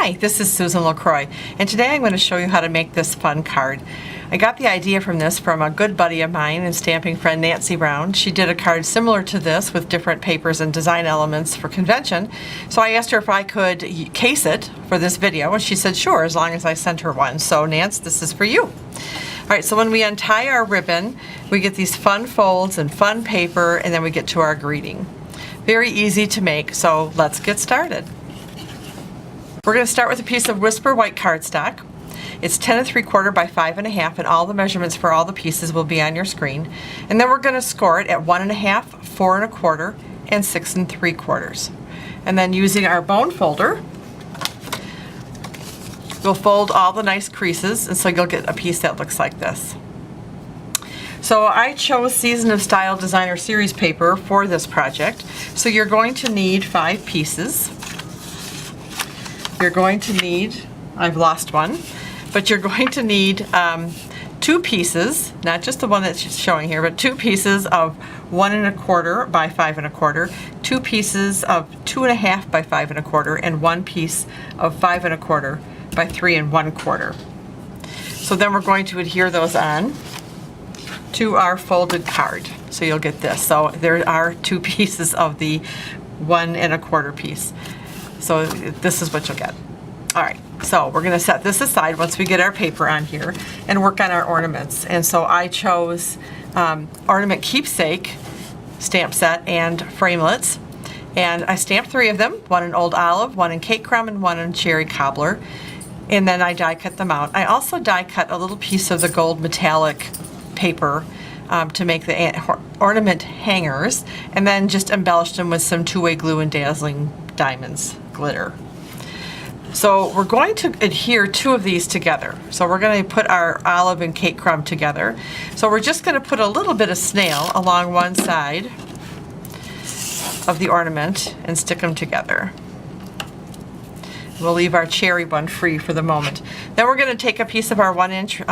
Hi, this is Susan LaCroix, and today I'm going to show you how to make this fun card. I got the idea from a good buddy of mine and stamping friend, Nancy Brown. She did a card similar to this with different papers and design elements for convention. So I asked her if I could case it for this video, and she said sure, as long as I sent her one. So Nance, this is for you. All right, so when we untie our ribbon, we get these fun folds and fun paper, and then we get to our greeting. Very easy to make, so let's get started. We're going to start with a piece of Whisper white cardstock. It's 10 3/4 by 5 1/2, and all the measurements for all the pieces will be on your screen. And then we're going to score it at 1 1/2, 4 1/4, and 6 3/4. And then using our bone folder, we'll fold all the nice creases, and so you'll get a piece that looks like this. So I chose Season of Style Designer Series paper for this project. So you're going to need 5 pieces. You're going to need, I've lost one, but you're going to need 2 pieces, not just the one that's showing here, but 2 pieces of 1 1/4 by 5 1/4, 2 pieces of 2 1/2 by 5 1/4, and 1 piece of 5 1/4 by 3 1/4. So then we're going to adhere those on to our folded card. So you'll get this. So there are 2 pieces of the 1 1/4 piece. So this is what you'll get. All right, so we're gonna set this aside once we get our paper on here and work on our ornaments. And so I chose Ornament Keepsake stamp set and framelets. And I stamped 3 of them, 1 in Old Olive, 1 in Cake Crumb, and 1 in Cherry Cobbler. And then I die cut them out. I also die cut a little piece of the gold metallic paper to make the ornament hangers, and then just embellished them with some two-way glue and dazzling diamonds glitter. So we're going to adhere 2 of these together. So we're going to put our olive and cake crumb together. So we're just going to put a little bit of snail along one side of the ornament and stick them together. We'll leave our cherry one free for the moment. Then we're going to take a piece of our 1-inch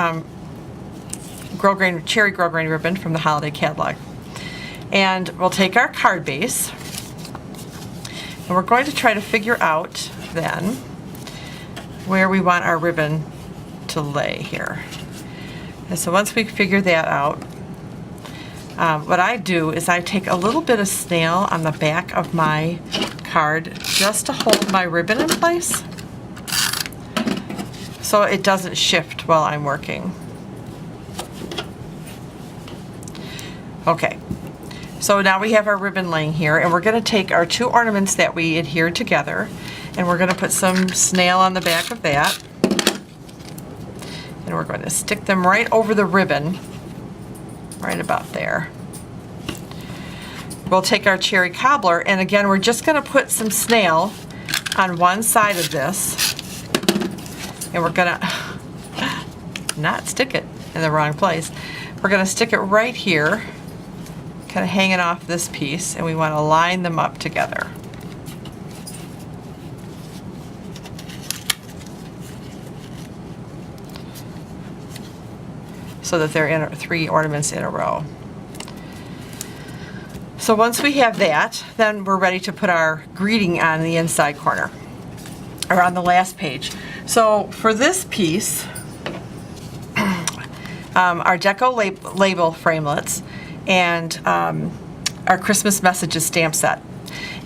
cherry grosgrain ribbon from the holiday catalog. And we'll take our card base, and we're going to try to figure out then where we want our ribbon to lay here. And so once we figure that out, what I do is I take a little bit of snail on the back of my card just to hold my ribbon in place so it doesn't shift while I'm working. Okay, so now we have our ribbon laying here, and we're going to take our 2 ornaments that we adhered together, and we're going to put some snail on the back of that, and we're going to stick them right over the ribbon, right about there. We'll take our cherry cobbler, and again we're just going to put some snail on one side of this, and we're going to not stick it in the wrong place. We're going to stick it right here, kind of hanging off this piece, and we want to line them up together. So that they're in 3 ornaments in a row. So once we have that, then we're ready to put our greeting on the inside corner, or on the last page. So for this piece, our deco label framelets, and our Christmas messages stamp set.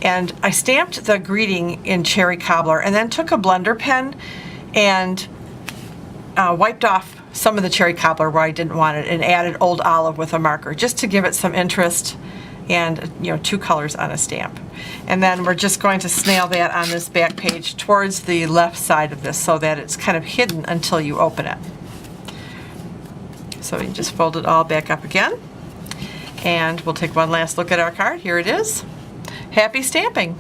And I stamped the greeting in cherry cobbler, and then took a blender pen and wiped off some of the cherry cobbler where I didn't want it, and added Old Olive with a marker just to give it some interest and 2 colors on a stamp. And then we're just going to snail that on this back page towards the left side of this so that it's kind of hidden until you open it. So we can just fold it all back up again. And we'll take one last look at our card. Here it is. Happy stamping!